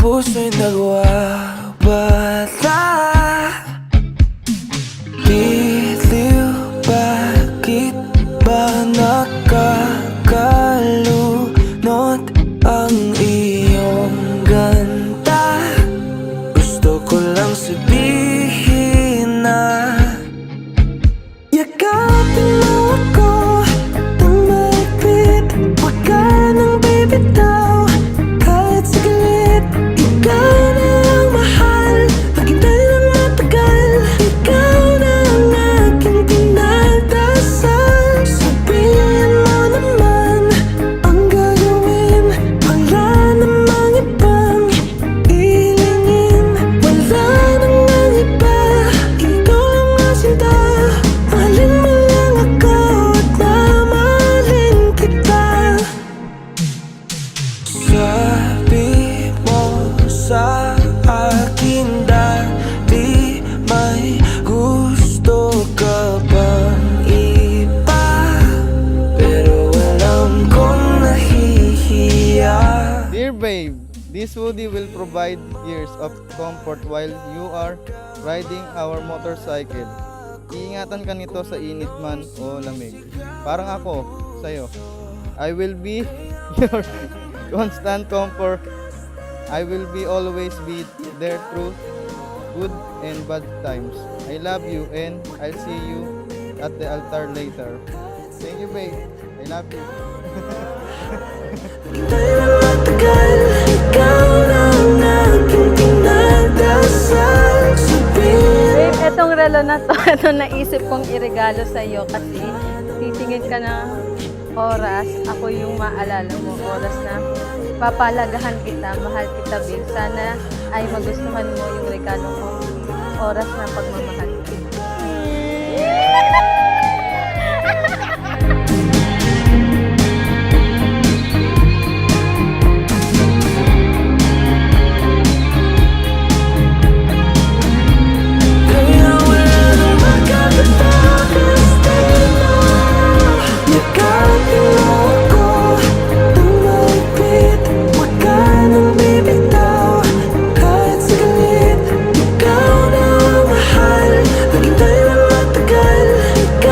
puso'y nagwawala. Bitiw, bakit ba nakakalunod ang iyong ganda? Gusto ko lang sabihin na yakapin mo ako nang mahigpit. Huwag ka nang bibitaw kahit saglit. Ikaw na ang mahal, maghintay lang matagal. Ikaw na ang aking pinagdasal. Sabihin mo naman ang gagawin, wala namang ibang ilingin. Wala namang iba, ikaw lang ang sinta. Mahalin mo lang ako at mamahalin kita. Sabi mo sa akin dati may gusto ka bang iba, pero alam kong nahihiya. Dear babe, this hoodie will provide years of comfort while you are riding our motorcycle. Iingatan ka nito sa init man o lamig. Parang ako sa'yo. I will be your constant comfort. I will be always be there through good and bad times. I love you and I'll see you at the altar later. Thank you babe. I love you. Hintay lang matagal, ikaw na ang aking pinagdasal. Sabihin Babe, etong relo na to, ito naisip kong iregalo sa iyo kasi titingin ka ng oras, ako yung maalala mo, oras na papalagahan kita, mahal kita, babe. Sana ay magustuhan mo yung regalo ko, oras na pagmamahal kita. kaya wala nang magkakapag-destino. Yakapin mo ako nang mahigpit. Huwag ka nang bibitaw kahit saglit. Ikaw na ang mahal, maghintay lang matagal. Ikaw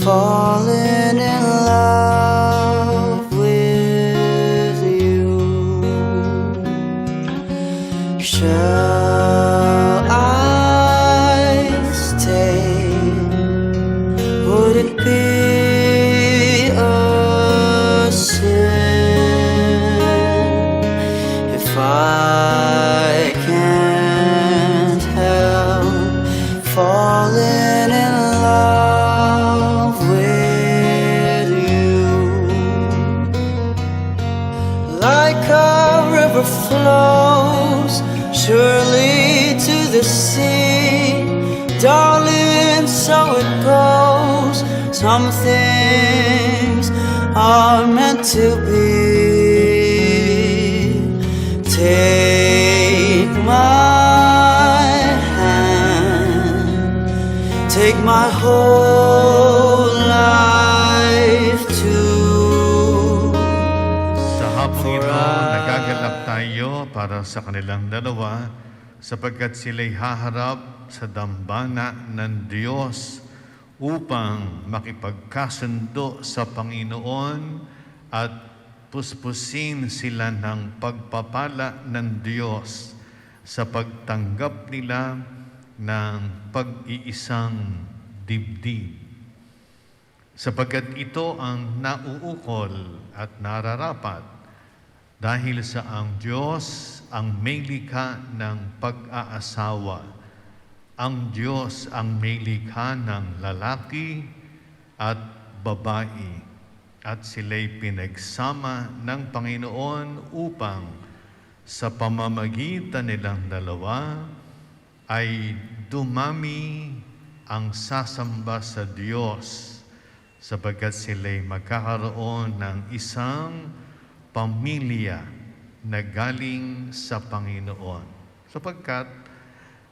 fallen in love with you. Shall I stay? Would it be a sin if I can't help falling in love with you? Like a river flows surely to the sea, darling, so it goes. Some things are meant to be. Take my hand, take my whole life too. Sa hapong ito, For nagagalak tayo para sa kanilang dalawa sapagkat sila'y haharap sa dambana ng Diyos upang makipagkasundo sa Panginoon at puspusin sila ng pagpapala ng Diyos sa pagtanggap nila ng pag-iisang dibdib. Sapagkat ito ang nauukol at nararapat dahil sa ang Diyos ang may likha ng pag-aasawa. Ang Diyos ang may likha ng lalaki at babae at sila'y pinagsama ng Panginoon upang sa pamamagitan nilang dalawa ay dumami ang sasamba sa Diyos sapagkat sila'y magkakaroon ng isang pamilya na galing sa Panginoon. Sapagkat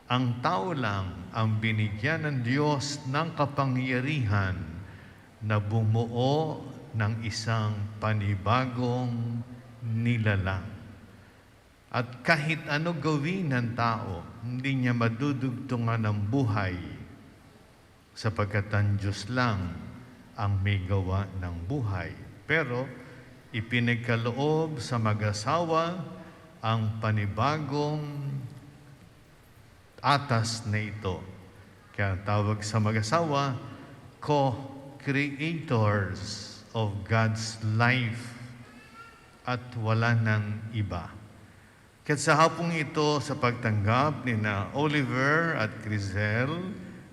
ang tao lang ang binigyan ng Diyos ng kapangyarihan na bumuo ng isang panibagong nilalang. At kahit ano gawin ng tao, hindi niya madudugtungan ng buhay sapagkat ang Diyos lang ang may gawa ng buhay. Pero ipinagkaloob sa mag-asawa ang panibagong atas na ito. Kaya tawag sa mag-asawa, co-creators of God's life at wala ng iba. Kaya sa hapong ito, sa pagtanggap ni na Oliver at Crizel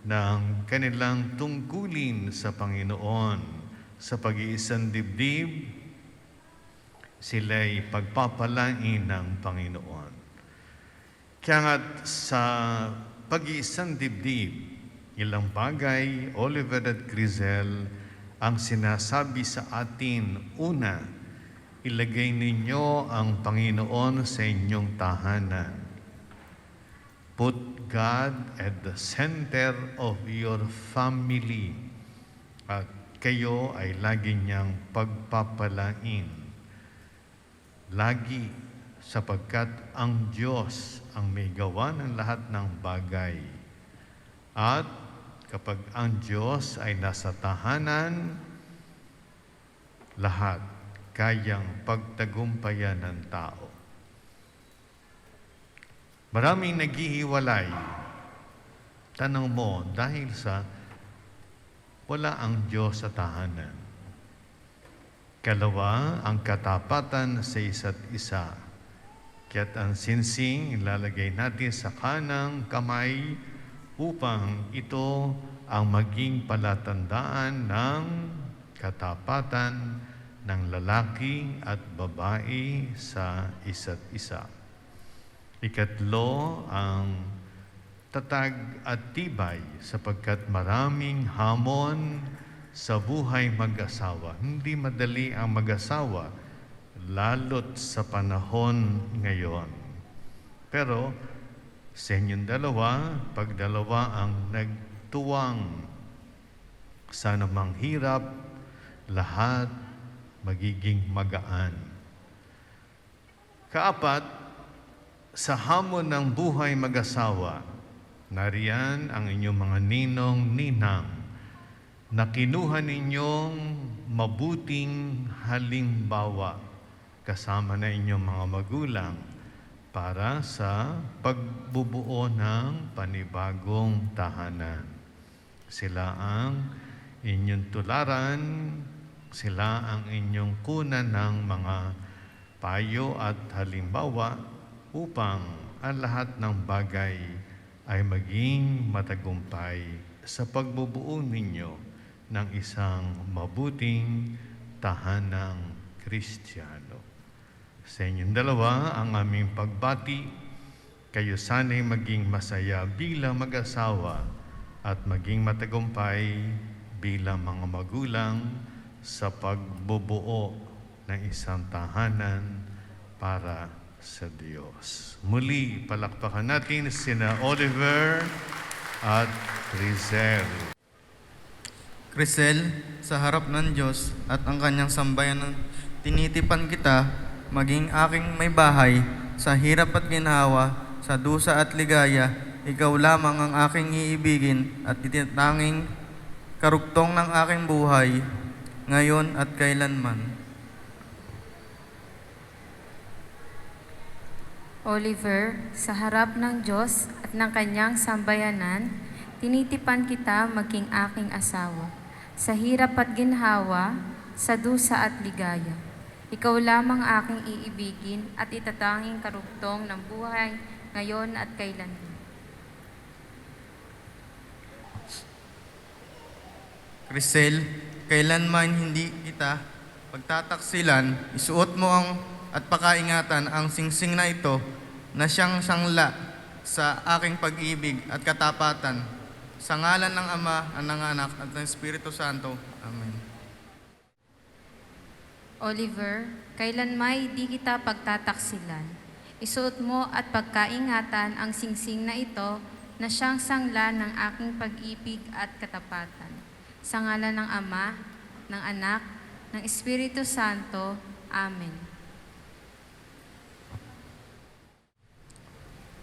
ng kanilang tungkulin sa Panginoon sa pag-iisang dibdib, sila'y pagpapalain ng Panginoon. Kaya nga sa pag-iisang dibdib, ilang bagay, Oliver at Crizel, ang sinasabi sa atin, una, ilagay ninyo ang Panginoon sa inyong tahanan. Put God at the center of your family. At kayo ay lagi niyang pagpapalain. Lagi, sapagkat ang Diyos ang may gawa ng lahat ng bagay. At kapag ang Diyos ay nasa tahanan, lahat kayang pagtagumpayan ng tao. Maraming naghihiwalay. Tanong mo, dahil sa wala ang Diyos sa tahanan. Kalawa, ang katapatan sa isa't isa. Kaya't ang sinsing ilalagay natin sa kanang kamay upang ito ang maging palatandaan ng katapatan ng lalaki at babae sa isa't isa. Ikatlo, ang tatag at tibay sapagkat maraming hamon sa buhay mag-asawa. Hindi madali ang mag-asawa, lalo't sa panahon ngayon. Pero sa inyong dalawa, pag dalawa ang nagtuwang sa anumang hirap, lahat magiging magaan. Kaapat, sa hamon ng buhay mag-asawa, nariyan ang inyong mga ninong-ninang na kinuha ninyong mabuting halimbawa kasama na inyong mga magulang para sa pagbubuo ng panibagong tahanan. Sila ang inyong tularan, sila ang inyong kunan ng mga payo at halimbawa upang ang lahat ng bagay ay maging matagumpay sa pagbubuo ninyo ng isang mabuting tahanang Kristiyano. Sa inyong dalawa, ang aming pagbati, kayo sana'y maging masaya bilang mag-asawa at maging matagumpay bilang mga magulang sa pagbubuo ng isang tahanan para sa Diyos. Muli, palakpakan natin sina Oliver at Rizel. Crisel, sa harap ng Diyos at ang kanyang sambayanan, tinitipan kita maging aking may bahay sa hirap at ginhawa, sa dusa at ligaya. Ikaw lamang ang aking iibigin at itinatanging karugtong ng aking buhay, ngayon at kailanman. Oliver, sa harap ng Diyos at ng kanyang sambayanan, tinitipan kita maging aking asawa. Sa hirap at ginhawa, sa dusa at ligaya. Ikaw lamang aking iibigin at itatanging karugtong ng buhay, ngayon at kailanman. Crisel, kailanman hindi kita pagtataksilan, isuot mo at pakaingatan ang singsing na ito na siyang sangla sa aking pag-ibig at katapatan. Sa ngalan ng Ama, ng Anak, at ng Espiritu Santo. Amen. Oliver, kailanmay di kita pagtataksilan. Isuot mo at pagkaingatan ang singsing na ito na siyang sangla ng aking pag-ibig at katapatan. Sa ngalan ng Ama, ng Anak, ng Espiritu Santo. Amen.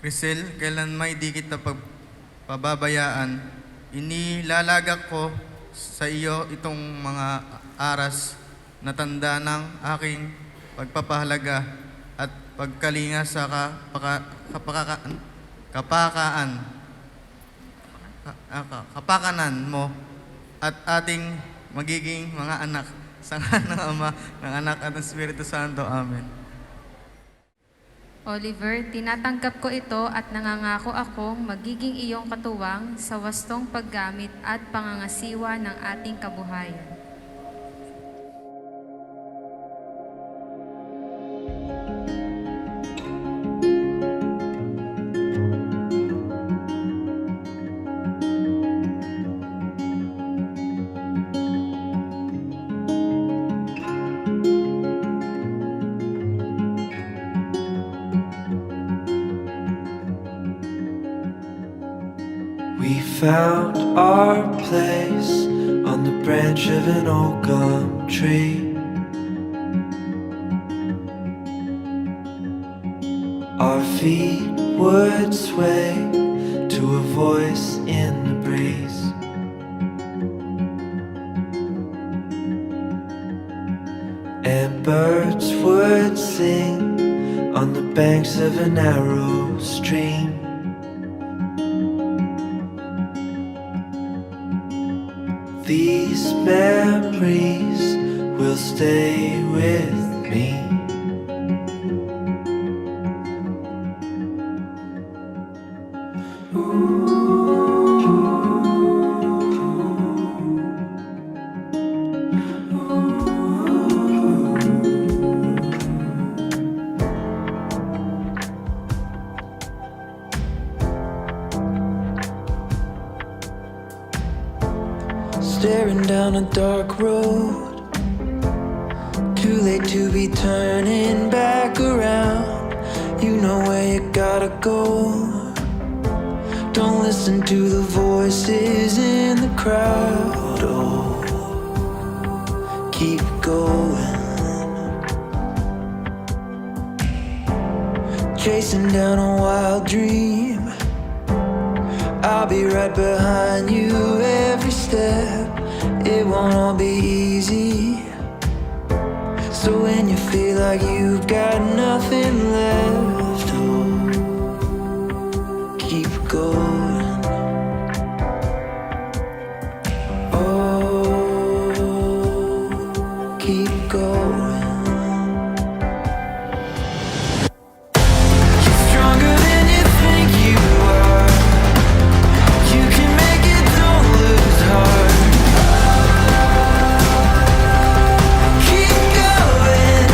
Crisel, kailanmay di kita pababayaan. Inilalagak ko sa iyo itong mga aras na tanda ng aking pagpapahalaga at pagkalinga sa kapakanan mo at ating magiging mga anak. Sa ngalan ng Ama, ng Anak at ng Espiritu Santo. Amen. Oliver, tinatanggap ko ito at nangangako akong magiging iyong katuwang sa wastong paggamit at pangangasiwa ng ating kabuhayan. We found our place on the branch of an old gum tree. Our feet would sway to a voice in the breeze. And birds would sing on the banks of a narrow stream. These memories will stay with me. Staring down a dark road, too late to be turning back around. You know where you gotta go. Don't listen to the voices in the crowd. Oh, keep going, chasing down a wild dream. I'll be right behind you every step. it won't all be easy. So when you feel like you've got nothing left, oh, keep going. Oh, keep going. You're stronger than you think you are. You can make it, don't lose heart. Keep going.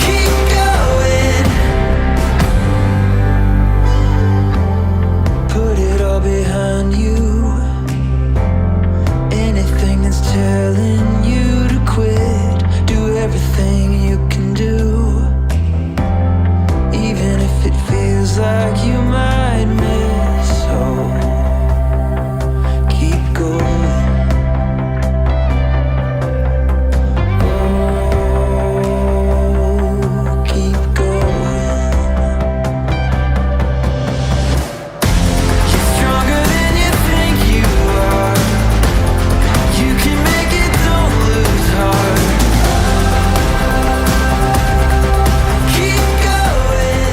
Keep going. Put it all behind you. Anything that's telling you to quit, do everything you can do. Even if it feels like you might miss, oh, keep going. Oh, keep going. You're stronger than you think you are. You can make it, don't lose heart. Keep going.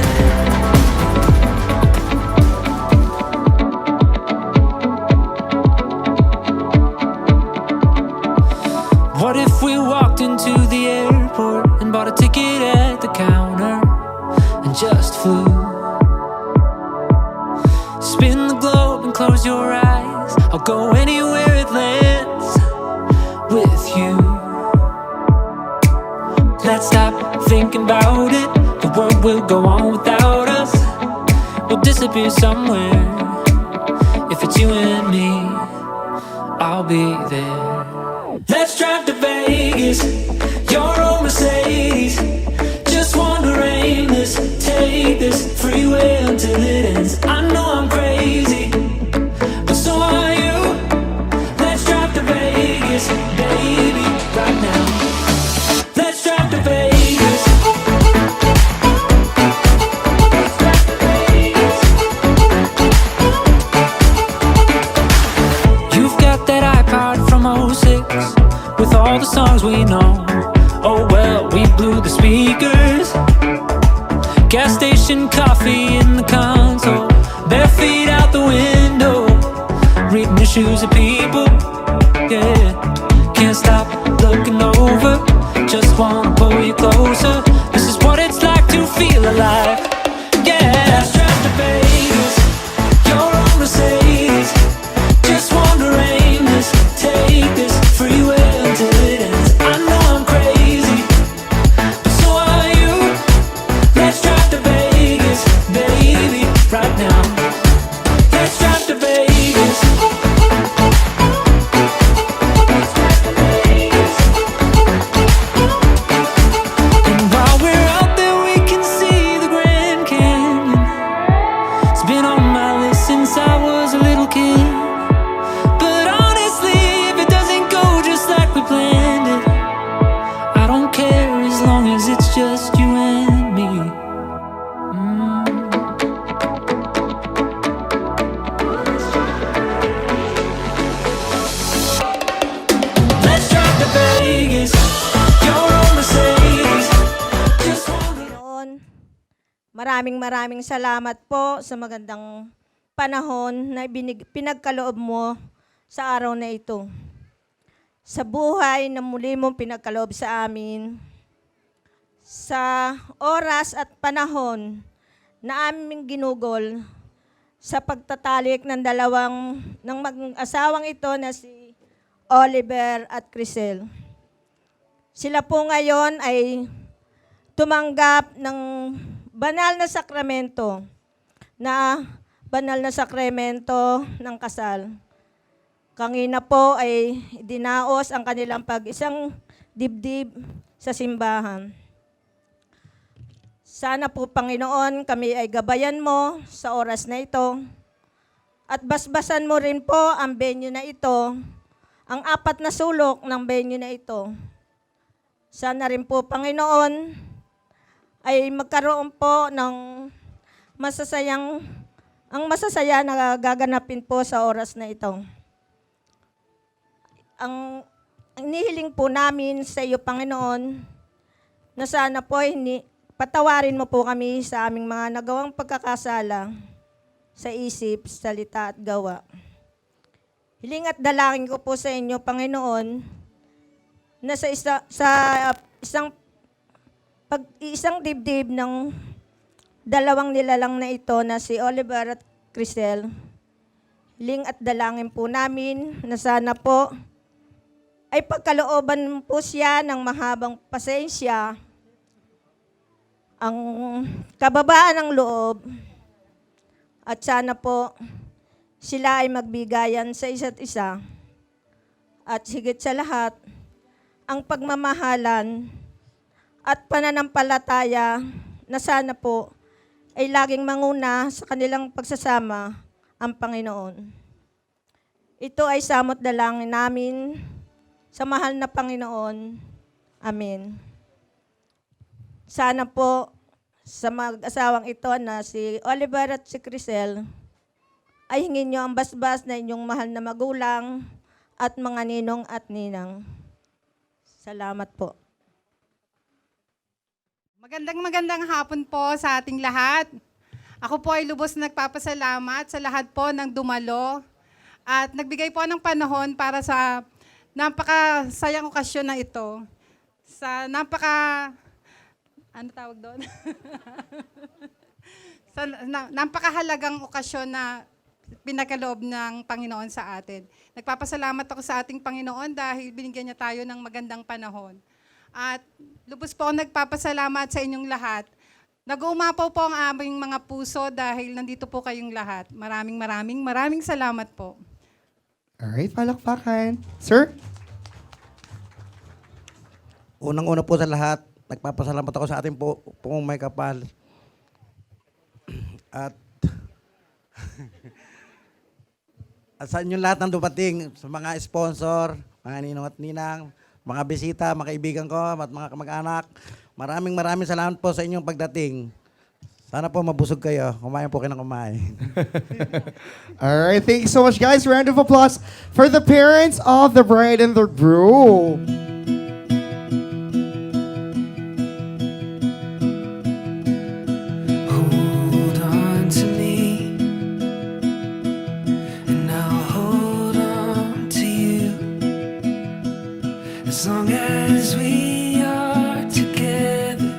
What if we walked into the airport and bought a ticket at the counter and just flew? Spin the globe and close your eyes. I'll go anywhere it lands with you. Let's stop thinking about it. The world will go on without us. We'll disappear somewhere. If it's you and me, I'll be there. Let's drive to Vegas, your own Mercedes. Just wander aimless, take this freeway until it ends. I know I'm crazy, but so are you. Let's drive to Vegas, baby, right now. Let's drive to Vegas. Let's drive to Vegas. You've got that iPod from '06 with all the songs we know. Oh well, we blew the speakers. Gas station coffee in the console. Bare feet out the window. Reading the shoes of people. Yeah, can't stop looking over. Just wanna pull you closer. This is what it's like to feel alive. Yeah, let's drive to Vegas. Your own Mercedes. Just wander aimless. Take this freeway until it ends. I know I'm crazy, but so are you. Let's drive to Vegas, baby, right now. Let's drive to Vegas. Let's drive to Vegas. And while we're out there, we can see the Grand Canyon. It's been on my list since I was a little kid. But honestly, if it doesn't go just like we planned it, I don't care as long as it's just you and me. Let's drive to Vegas, your own Mercedes. Just wanna Panginoon, maraming salamat po sa magandang panahon na pinagkaloob mo sa araw na ito. Sa buhay na muli mong pinagkaloob sa amin, sa oras at panahon na aming ginugol sa pagtatalik ng ng mag-asawang ito na si Oliver at Crisel. Sila po ngayon ay tumanggap ng banal na sakramento ng kasal. Kanina po ay dinaos ang kanilang pag-isang dibdib sa simbahan. Sana po, Panginoon, kami ay gabayan mo sa oras na ito at basbasan mo rin po ang venue na ito, ang 4 na sulok ng venue na ito. Sana rin po, Panginoon, ay magkaroon po ng masasayang ang masasaya na gaganapin po sa oras na ito. Ang inihiling po namin sa iyo, Panginoon, na sana po patawarin mo po kami sa aming mga nagawang pagkakasala sa isip, salita at gawa. Hiling at dalangin ko po sa inyo, Panginoon, na sa isang dibdib ng dalawang nilalang na ito na si Oliver at Crisel, hiling at dalangin po namin na sana po ay pagkalooban po siya ng mahabang pasensya, ang kababaan ng loob, at sana po sila ay magbigayan sa isa't isa. At higit sa lahat, ang pagmamahalan at pananampalataya na sana po ay laging manguna sa kanilang pagsasama ang Panginoon. Ito ay samot dalangin namin sa mahal na Panginoon. Amen. Sana po sa mag-asawang ito na si Oliver at si Crisel ay hingin nyo ang basbas na inyong mahal na magulang at mga ninong at ninang. Salamat po. Magandang hapon po sa ating lahat. Ako po ay lubos na nagpapasalamat sa lahat po ng dumalo at nagbigay po ng panahon para sa napakasayang okasyon na ito. Sa ano tawag doon? Sa napakahalagang okasyon na pinakaloob ng Panginoon sa atin. Nagpapasalamat ako sa ating Panginoon dahil binigyan niya tayo ng magandang panahon. At lubos po ako nagpapasalamat sa inyong lahat. Nag-uumapaw po ang aming mga puso dahil nandito po kayong lahat. Maraming salamat po. Alright, palakpakan. Sir? Unang-una po sa lahat, nagpapasalamat ako sa ating pong may kapal. At sa inyong lahat ng dumating, sa mga sponsor, mga ninong at ninang, mga bisita, mga kaibigan ko, at mga kamag-anak, maraming salamat po sa inyong pagdating. Sana po mabusog kayo. Kumain po kayo ng kumain. Alright, thank you so much, guys. Round of applause for the parents of the bride and the groom. Hold on to me, and I'll hold on to you. As long as we are together,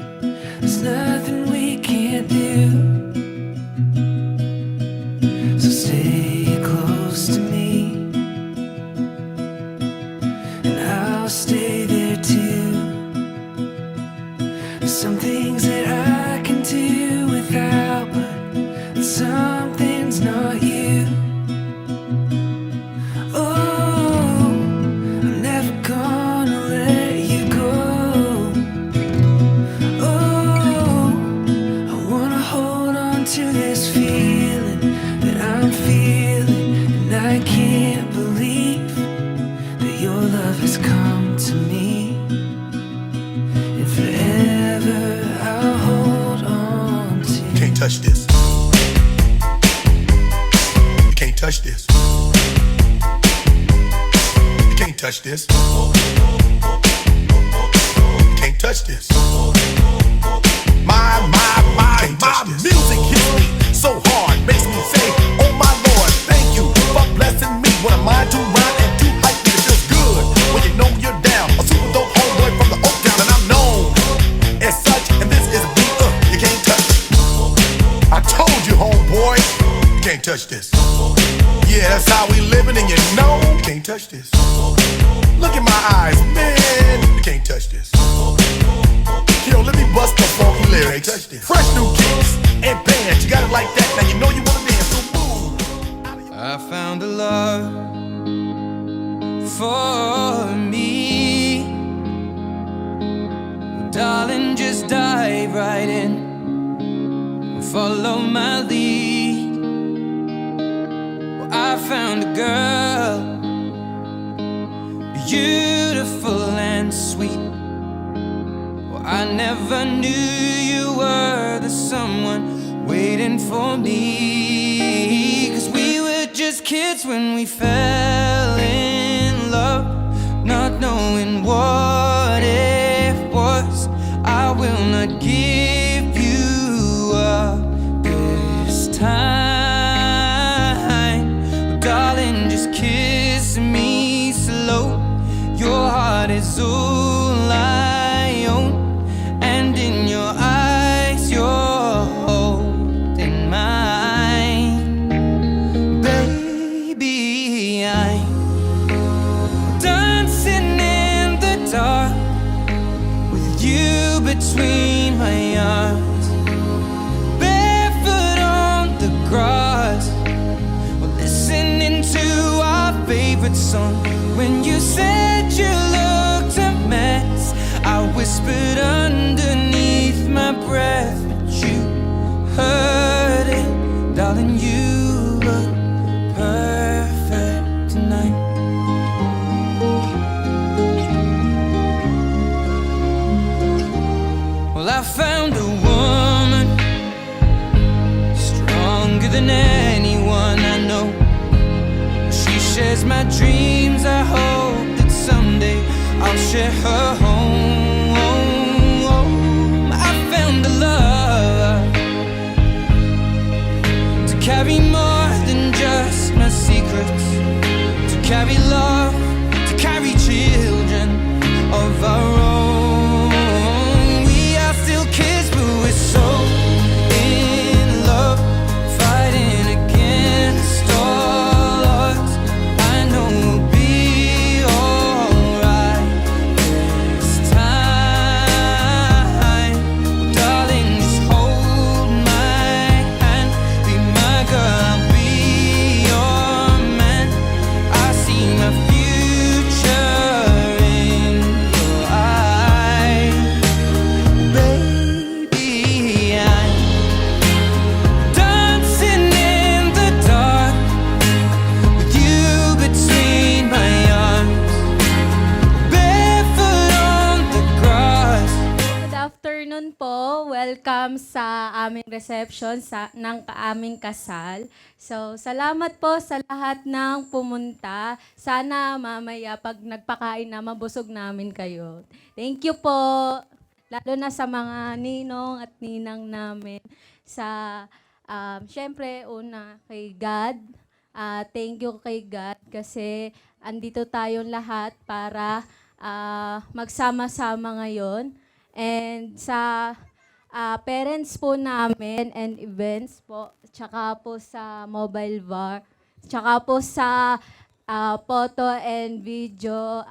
there's nothing we can't do. So stay close to me, and I'll stay there too. There's some things that I can do without, but something's not you. Oh, I'm never gonna let you go. Oh, I wanna hold on to this feeling that I'm feeling, and I can't believe that your love has come to me. And forever I'll hold on to you. Can't touch this. You can't touch this. You can't touch this. You can't touch this. My music hits me so hard, makes me say, oh my Lord, thank you for blessing me. When I'm mind to rhyme and too hype, it feels good when you know you're down. A super dope homeboy from the Oak Town, and I'm known as such. And this is a beat you can't touch. I told you, homeboy, you can't touch this. Yeah, that's how we living, and you know you can't touch this. Look in my eyes, man, you can't touch this. Yo, let me bust the funky lyrics. Fresh new kicks and bands, you got it like that. Now you know you wanna dance, so move. I found a love for me. Well, darling, just dive right in and follow my lead. Well, I found a girl, beautiful and sweet. Well, I never knew you were the someone waiting for me. just kids when we fell in love, not knowing what it was. I will not give you up this time, darling, just kiss me slow. Your heart is all I own, and in your eyes you're holding mine. Baby, I'm dancing in the dark with you between my arms, barefoot on the grass, listening to our favorite song. When you said you looked a mess, I whispered underneath my breath, but you heard it, darling. You look perfect tonight. Well, I found a woman stronger than anyone I know. She shares my dreams. I hope that someday I'll share her home. I found a love to carry more than just my secrets, to carry love, to carry children of our own. We are still kids, but we're so in love, fighting against all odds. I know we'll be alright this time. Darling, just hold my hand, be my girl, I'll be your man. I see my future in your eyes. Baby, I'm dancing in the dark with you between my arms, barefoot on the grass. Good afternoon po. Welcome sa aming reception ng aming kasal. So, salamat po sa lahat ng pumunta. Sana mamaya pag nagpakain na, mabusog namin kayo. Thank you po. Lalo na sa mga ninong at ninang namin. Syempre, una kay God. Thank you kay God kasi andito tayong lahat para magsama-sama ngayon. And sa parents po namin and events po, tsaka po sa mobile bar, tsaka po sa photo and video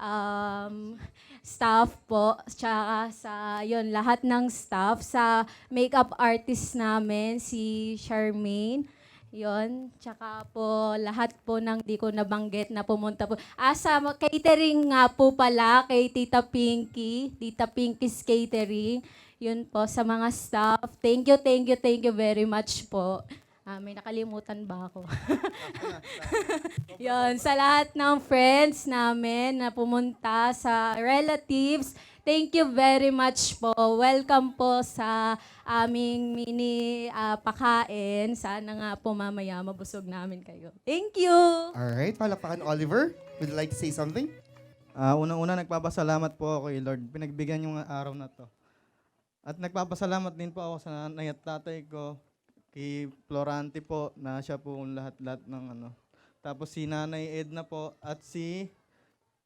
staff po, tsaka sa yun, lahat ng staff, sa makeup artist namin, si Charmaine, yun, tsaka po lahat po ng di ko nabanggit na pumunta po. Sa catering nga po pala kay Tita Pinky's Catering. Yun po, sa mga staff. Thank you very much po. May nakalimutan ba ako? Yun, sa lahat ng friends namin na pumunta, sa relatives, thank you very much po. Welcome po sa aming mini pakain. Sana nga po mamaya mabusog namin kayo. Thank you! Alright, palakpakan Oliver. Would you like to say something? Unang-una, nagpapasalamat po ako kay Lord. Pinagbigyan yung araw na to. At nagpapasalamat din po ako sa nanay at tatay ko, kay Florante po, na siya po lahat-lahat ng ano. Tapos si Nanay Edna po, at si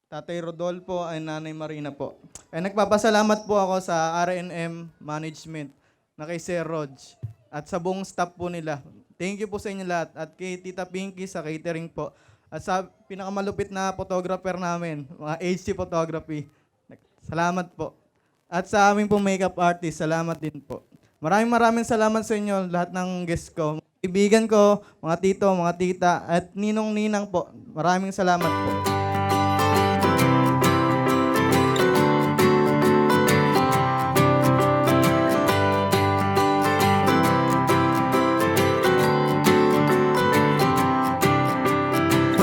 Tatay Rodolfo ay Nanay Marina po. Ay nagpapasalamat po ako sa R&M Management, na kay Sir Rog, at sa buong staff po nila. Thank you po sa inyo lahat. At kay Tita Pinky sa catering po. At sa pinakamalupit na photographer namin, mga HC Photography. Salamat po. At sa aming pong makeup artist, salamat din po. Maraming salamat sa inyo, lahat ng guests ko. Kaibigan ko, mga tito, mga tita, at ninong-ninang po. Maraming salamat po.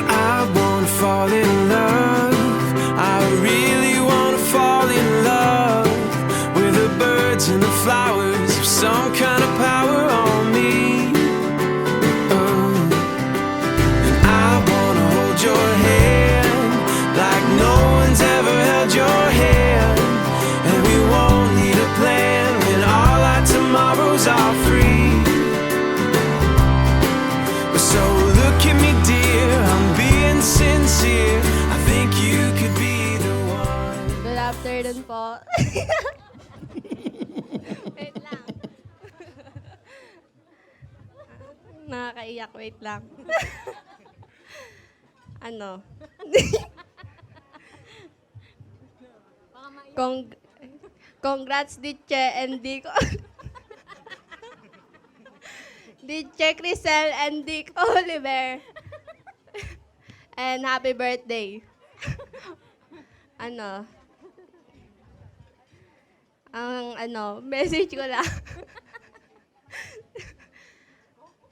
I wanna fall in love. I really wanna fall in love with the birds and the flowers of some kind of power on me. And I Ayun po. Wait lang. Nakakaiyak, wait lang. Ano? Congrats, Diche and Dick. Diche, Crisel, and Dick Oliver. And happy birthday. Message ko lang.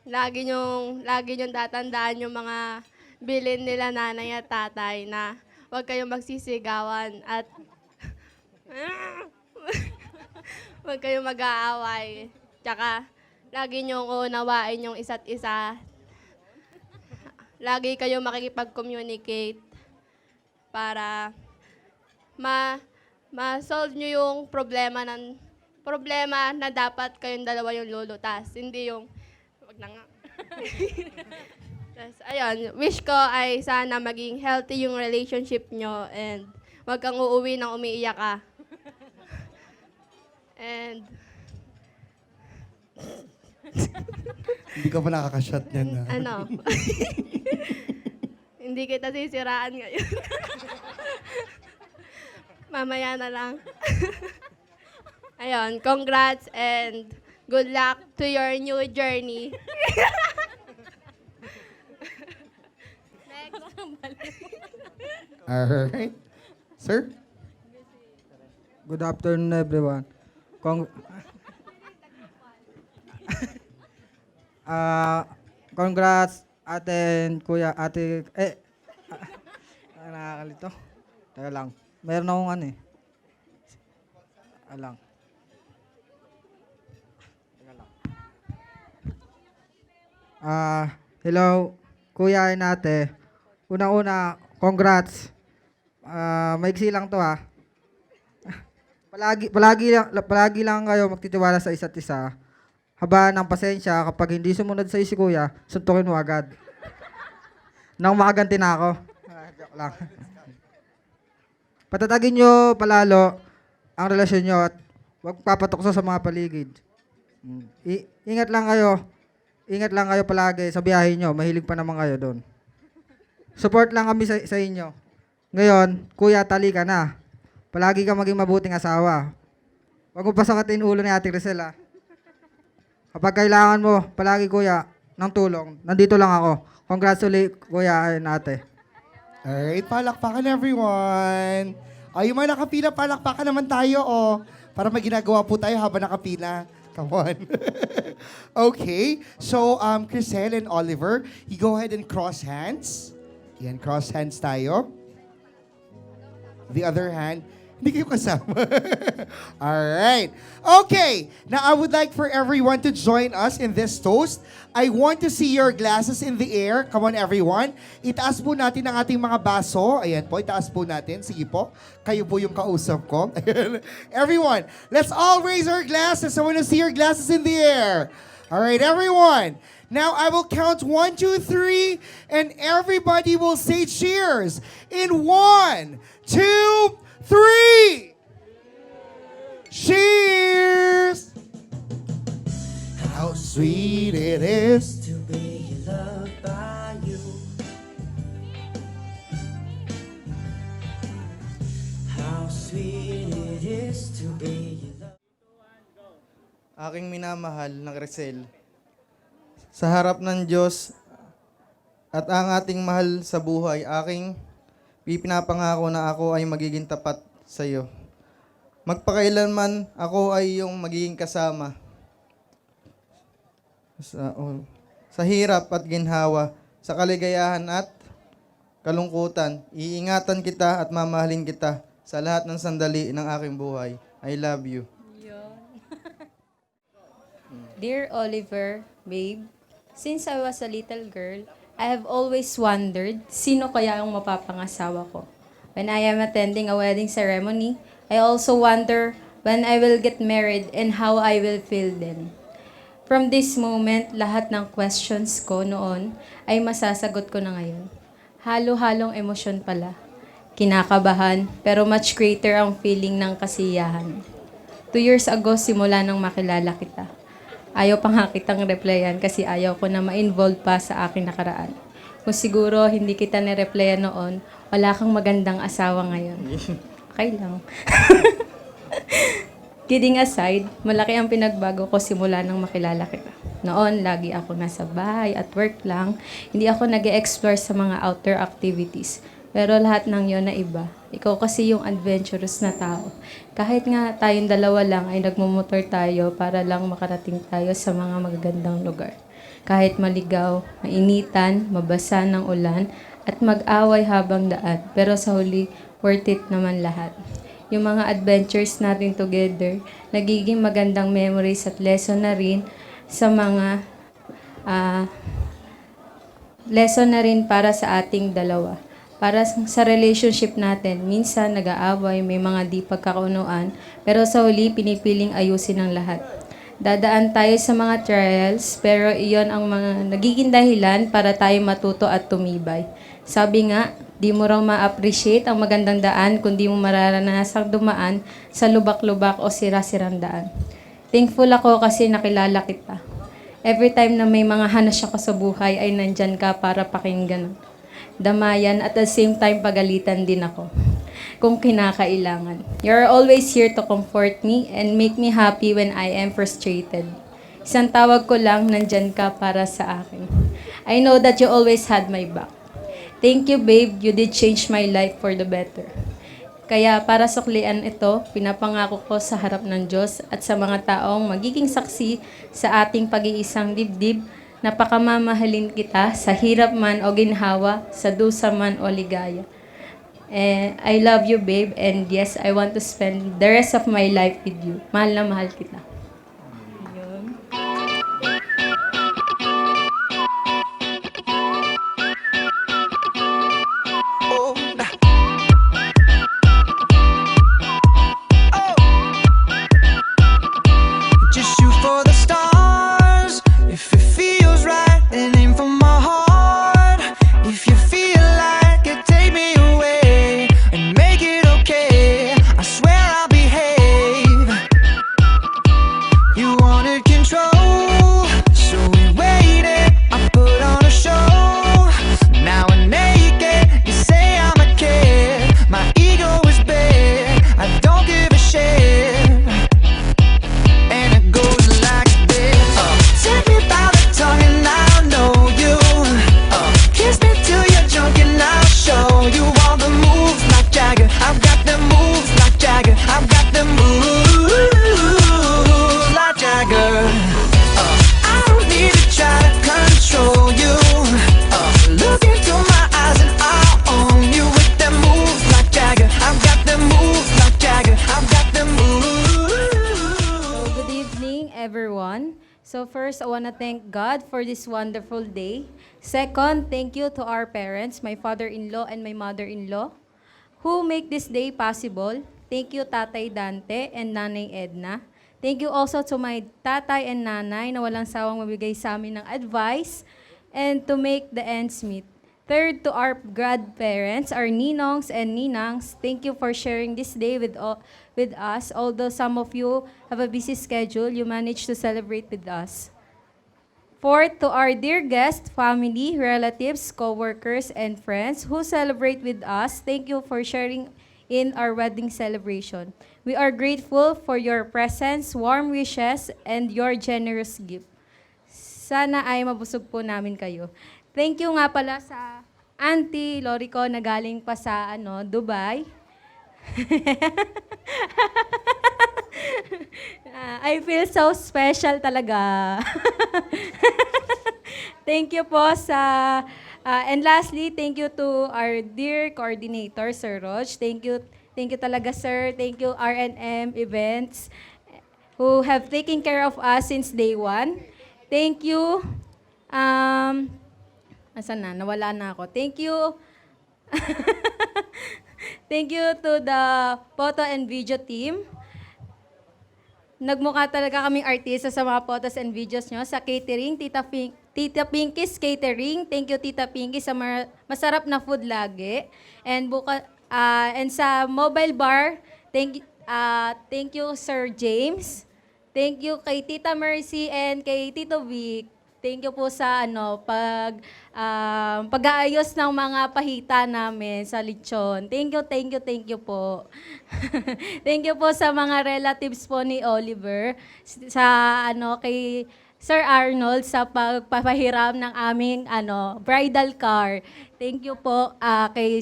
lagi nyong tatandaan yung mga bilin nila nanay at tatay na huwag kayong magsisigawan at huwag kayong mag-aaway. Tsaka, lagi nyong unawain yung isa't isa. Lagi kayong makikipag-communicate para ma-solve nyo yung problema na dapat kayong dalawa yung lulutas. Hindi yung, wag na nga. Tas, ayun, wish ko ay sana maging healthy yung relationship nyo and wag kang uuwi nang umiiyak ka. And, Hindi ka pa nakakashot niyan na. hindi kita sisiraan ngayon. Mamaya na lang. Ayun, congrats and good luck to your new journey. Next. Alright. Sir? Good afternoon, everyone. Congrats, ate and kuya, nakakalito. Teka lang. Meron akong Alang. Teka lang. Hello, kuya and ate. Una-una, congrats. Maiksi lang to ha. Palagi lang kayo magtitiwala sa isa't isa. Haba ng pasensya, kapag hindi sumunod sa si kuya, suntukin mo agad. Nang makaganti na ako. Joke lang. Patatagin nyo palalo ang relasyon nyo at huwag papatukso sa mga paligid. Ingat lang kayo. Ingat lang kayo palagi sa biyahe nyo. Mahilig pa naman kayo doon. Support lang kami sa inyo. Ngayon, kuya, tali ka na. Palagi ka maging mabuting asawa. Huwag mo pasakatin ulo ni Ate Crisel, ha. Kapag kailangan mo, palagi kuya, ng tulong, nandito lang ako. Congratulate, kuya and ate. Alright, palakpakan everyone. Yung mga nakapila, palakpakan naman tayo, para may ginagawa po tayo habang nakapila. Come on. Okay, so Crisel and Oliver, you go ahead and cross hands. Yan, cross hands tayo. The other hand, hindi kayo kasama. Alright. Okay. Now, I would like for everyone to join us in this toast. I want to see your glasses in the air. Come on, everyone. Itaas po natin ang ating mga baso. Ayan po, itaas po natin. Sige po. Kayo po yung kausap ko. Everyone, let's all raise our glasses. I want to see your glasses in the air. Alright, everyone. Now, I will count 1, 2, 3, and everybody will say cheers. In 1, 2, 3! Cheers! How sweet it is To be loved by you. How sweet it is to be loved. Aking minamahal na Crisel, sa harap ng Diyos at ang ating mahal sa buhay, aking ipinapangako na ako ay magiging tapat sa iyo. Magpakailanman ako ay iyong magiging kasama. Sa hirap at ginhawa, sa kaligayahan at kalungkutan, iingatan kita at mamahalin kita sa lahat ng sandali ng aking buhay. I love you. Dear Oliver, babe, since I was a little girl, I have always wondered, sino kaya ang mapapangasawa ko? When I am attending a wedding ceremony, I also wonder when I will get married and how I will feel then. From this moment, lahat ng questions ko noon ay masasagot ko na ngayon. Halo-halong emosyon pala. kinakabahan, pero much greater ang feeling ng kasiyahan. 2 years ago, simula nang makilala kita. Ayaw pa nga kitang replyan kasi ayaw ko na ma-involve pa sa aking nakaraan. Kung siguro hindi kita nireplyan noon, wala kang magandang asawa ngayon. Okay lang. Kidding aside, malaki ang pinagbago ko simula nang makilala kita. Noon, lagi ako nasa bahay at work lang. Hindi ako nag-e-explore sa mga outdoor activities. Pero lahat ng yon na iba. Ikaw kasi yung adventurous na tao. Kahit nga tayong dalawa lang ay nagmumotor tayo para lang makarating tayo sa mga magagandang lugar. Kahit maligaw, mainitan, mabasa ng ulan, at mag-away habang daan. Pero sa huli, worth it naman lahat. Yung mga adventures natin together, nagiging magandang memories at lesson na rin sa mga lesson na rin para sa ating dalawa. Para sa relationship natin, minsan nag-aaway, may mga di pagkakaunuan, pero sa huli, pinipiling ayusin ang lahat. Dadaan tayo sa mga trials, pero iyon ang mga nagiging dahilan para tayo matuto at tumibay. Sabi nga, di mo raw ma-appreciate ang magandang daan kung di mo mararanasang dumaan sa lubak-lubak o sira-sirang daan. Thankful ako kasi nakilala kita. Every time na may mga hanas ako sa buhay ay nandyan ka para pakinggan. Damayan at at the same time pagalitan din ako kung kinakailangan. You're always here to comfort me and make me happy when I am frustrated. Isang tawag ko lang, nandyan ka para sa akin. I know that you always had my back. Thank you, babe. You did change my life for the better. Kaya para suklian ito, pinapangako ko sa harap ng Diyos at sa mga taong magiging saksi sa ating pag-iisang dibdib, napakamamahalin kita sa hirap man o ginhawa, sa dusa man o ligaya. I love you, babe, and yes, I want to spend the rest of my life with you. Mahal na mahal kita. Just shoot for the stars. If it feels right, then aim for my heart. If you feel like it, take me away and make it okay. I swear I'll behave. You wanted control, so we waited. I put on a show. Now I'm naked. You say I'm a kid. My ego is big. I don't give a shit. And it goes like this. Take me by the tongue and I'll know you. Kiss me till you're drunk and I'll show you all the moves like Jagger. I've got the moves like Jagger. I've got the moves like Jagger. I don't need to try to control you. Look into my eyes and I'll own you with the moves like Jagger. I've got the moves like Jagger. I've got the moves. So, good evening, everyone. So first, I want to thank God for this wonderful day. Second, thank you to our parents, my father-in-law and my mother-in-law, who make this day possible. Thank you, Tatay Dante and Nanay Edna. Thank you also to my tatay and nanay na walang sawang mabigay sa amin ng advice and to make the ends meet. Third, to our godparents, our ninongs and ninangs, thank you for sharing this day with us. Although some of you have a busy schedule, you managed to celebrate with us. Fourth, to our dear guests, family, relatives, co-workers, and friends who celebrate with us, thank you for sharing in our wedding celebration. We are grateful for your presence, warm wishes, and your generous gift. Sana ay mabusog po namin kayo. Thank you nga pala sa Auntie Lori ko na galing pa sa Dubai. I feel so special talaga. Thank you po sa and lastly, thank you to our dear coordinator, Sir Rog. Thank you talaga, sir. Thank you RNM Events who have taken care of us since day one. Thank you. Asan na? Nawala na ako. Thank you. Thank you to the photo and video team. Nagmukha talaga kaming artista sa mga photos and videos nyo. Sa catering, Tita Pinky's Catering. Thank you, Tita Pinky, sa masarap na food lagi. And And sa mobile bar, thank you Sir James. Thank you kay Tita Mercy and kay Tito Vic. Thank you po sa pag-aayos ng mga pahita namin sa lechon. Thank you po. Thank you po sa mga relatives po ni Oliver, sa kay Sir Arnold sa pagpapahiram ng aming bridal car. Thank you po kay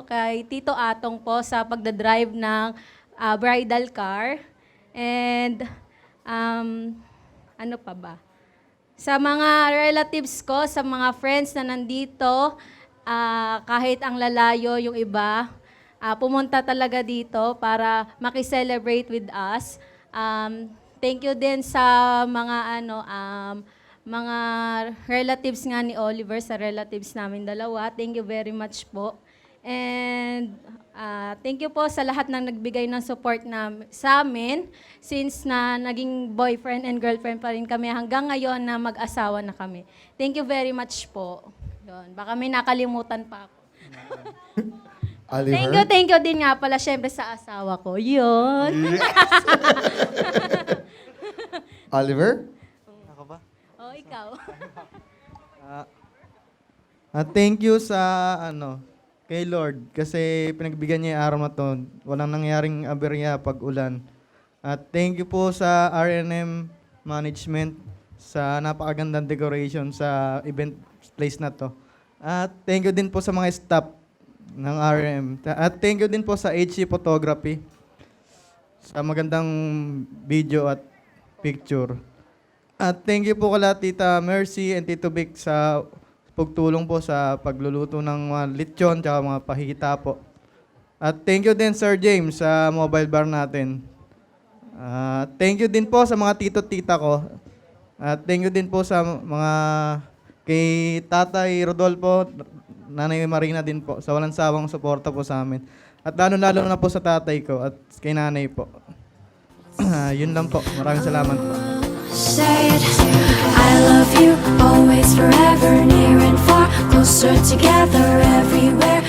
kay Tito Atong po sa pagdadrive ng bridal car. And ano pa ba? Sa mga relatives ko, sa mga friends na nandito, kahit ang lalayo yung iba, pumunta talaga dito para makiselebrate with us. Thank you din sa mga relatives nga ni Oliver, sa relatives namin dalawa. Thank you very much po. And thank you po sa lahat ng nagbigay ng support sa amin since na naging boyfriend and girlfriend pa rin kami hanggang ngayon na mag-asawa na kami. Thank you very much po. Yun. Baka may nakalimutan pa ako. Oliver? Thank you din nga pala syempre sa asawa ko. Yun. Yes. Oliver? Ako ba? Oh, ikaw. Thank you sa kay Lord kasi pinagbigyan niya yung araw na to. Walang nangyaring aberya pag ulan. At thank you po sa R&M management sa napakagandang decoration sa event place na to. At thank you din po sa mga staff ng R&M. At thank you din po sa HC Photography sa magandang video at picture. At thank you po kala Tita Mercy and Tito Vic sa pagtulong po sa pagluluto ng mga lechon at mga pahita po. At thank you din Sir James sa mobile bar natin. Thank you din po sa mga tito-tita ko. At thank you din po sa mga kay Tatay Rodolfo, Nanay Marina din po sa walang sawang suporta po sa amin. At lalo na po sa tatay ko at kay nanay po. Yun lang po. Maraming salamat po. Say it, I love you always, forever, near and far, closer together everywhere.